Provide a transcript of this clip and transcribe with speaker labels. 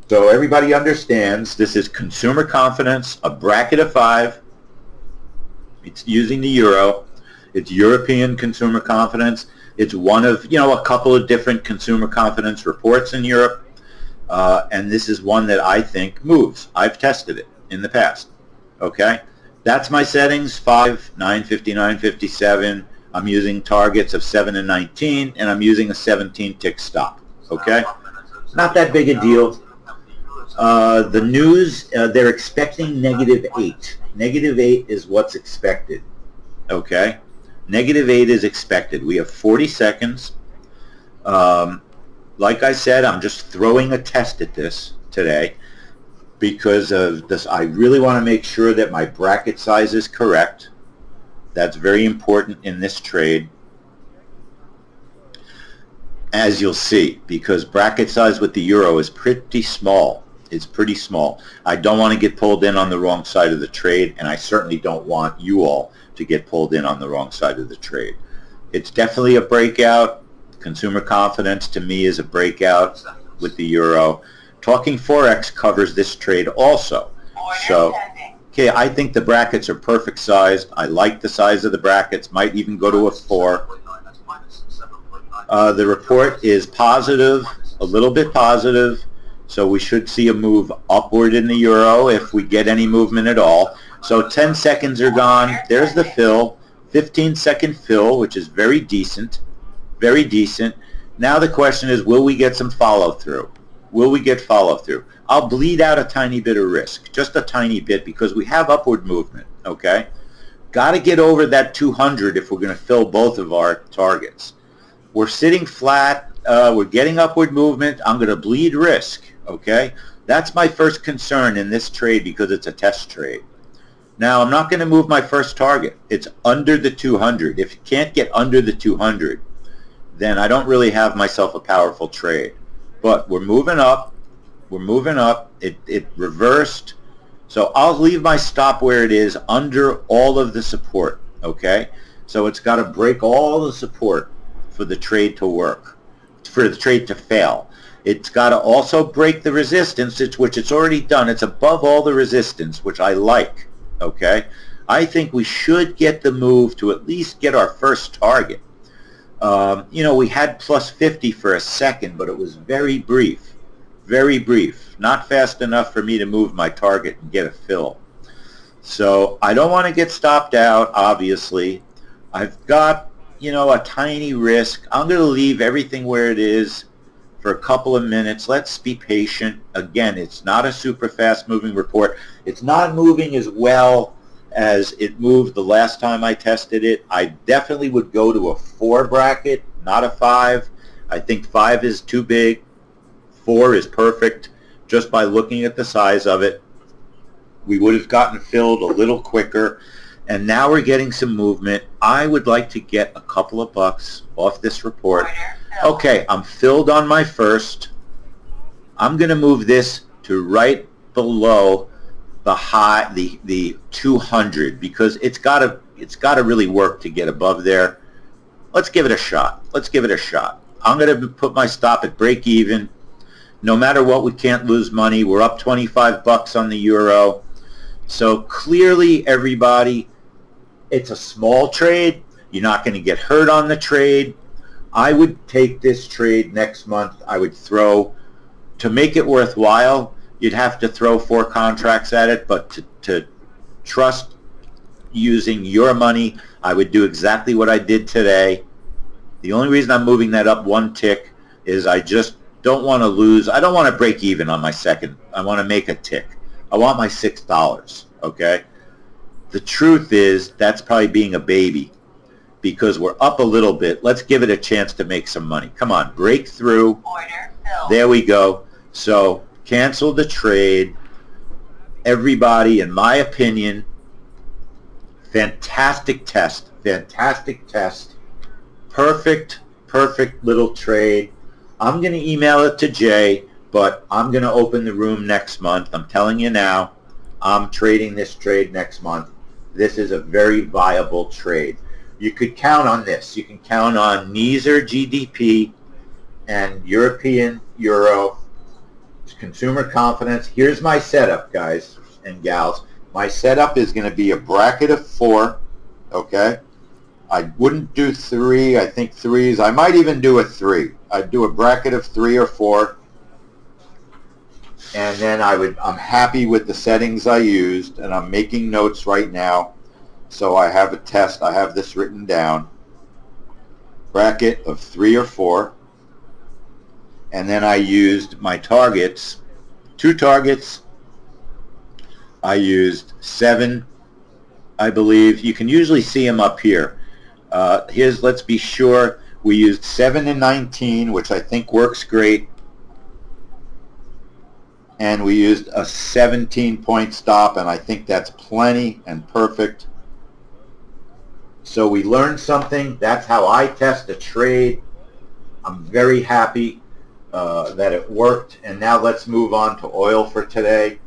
Speaker 1: So everybody understands this is consumer confidence, a bracket of 5. It's using the euro. It's European consumer confidence. It's one of, a couple of different consumer confidence reports in Europe. And this is one that I think moves. I've tested it in the past. Okay? That's my settings, 5, 950, 957. I'm using targets of 7 and 19, and I'm using a 17 tick stop. Okay? Not that big a deal. The news, they're expecting -8. -8 is what's expected. Okay? -8 is expected. We have 40 seconds. Like I said, I'm just throwing a test at this today because of this. I really want to make sure that my bracket size is correct. That's very important in this trade, as you'll see, because bracket size with the euro is pretty small. It's pretty small. I don't want to get pulled in on the wrong side of the trade, and I certainly don't want you all to get pulled in on the wrong side of the trade. It's definitely a breakout. Consumer confidence to me is a breakout with the euro. Talking Forex covers this trade also. So, okay, I think the brackets are perfect sized. I like the size of the brackets. Might even go to a 4. The report is positive, a little bit positive. So we should see a move upward in the euro if we get any movement at all. So 10 seconds are gone. There's the fill. 15-second fill, which is very decent. Very decent. Now the question is, will we get some follow-through? Will we get follow-through? I'll bleed out a tiny bit of risk, just a tiny bit, because we have upward movement, okay? Got to get over that 200 if we're going to fill both of our targets. We're sitting flat. We're getting upward movement. I'm going to bleed risk, okay? That's my first concern in this trade because it's a test trade. Now, I'm not going to move my first target. It's under the 200. If you can't get under the 200, then I don't really have myself a powerful trade. But we're moving up. We're moving up. It reversed. So I'll leave my stop where it is under all of the support, okay? So it's got to break all the support for the trade to work, for the trade to fail. It's got to also break the resistance, which it's already done. It's above all the resistance, which I like, okay? I think we should get the move to at least get our first target. We had plus 50 for a second, but it was very brief. Very brief. Not fast enough for me to move my target and get a fill. So I don't want to get stopped out, obviously. I've got, a tiny risk. I'm going to leave everything where it is for a couple of minutes. Let's be patient. Again, it's not a super fast moving report. It's not moving as well as it moved the last time I tested it. I definitely would go to a 4 bracket, not a 5. I think 5 is too big. 4 is perfect just by looking at the size of it. We would have gotten filled a little quicker, and now we're getting some movement. I would like to get a couple of bucks off this report. Okay, I'm filled on my first. I'm going to move this to right below the high, the 200, because it's got to really work to get above there. Let's give it a shot. Let's give it a shot. I'm going to put my stop at break even. No matter what, we can't lose money. We're up 25 bucks on the euro. So clearly, everybody, it's a small trade. You're not going to get hurt on the trade. I would take this trade next month. I would throw, to make it worthwhile, you'd have to throw 4 contracts at it, but to trust using your money, I would do exactly what I did today. The only reason I'm moving that up 1 tick is I just don't want to lose. I don't want to break even on my second. I want to make a tick. I want my $6, okay? The truth is that's probably being a baby because we're up a little bit. Let's give it a chance to make some money. Come on, break through.
Speaker 2: Order filled.
Speaker 1: There we go. So cancel the trade. Everybody, in my opinion, fantastic test. Fantastic test. Perfect little trade. I'm going to email it to Jay, but I'm going to open the room next month. I'm telling you now, I'm trading this trade next month. This is a very viable trade. You could count on this. You can count on NISR GDP and European Euro consumer confidence. Here's my setup, guys and gals. My setup is going to be a bracket of 4, okay? I wouldn't do 3. I think 3s. I might even do a 3. I'd do a bracket of 3 or 4. And then I'm happy with the settings I used, and I'm making notes right now. So I have a test. I have this written down. Bracket of 3 or 4. And then I used my targets, 2 targets. I used 7, I believe. You can usually see them up here. Let's be sure. We used 7 and 19, which I think works great. And we used a 17-point stop, and I think that's plenty and perfect. So we learned something. That's how I test a trade. I'm very happy that it worked. And now let's move on to oil for today.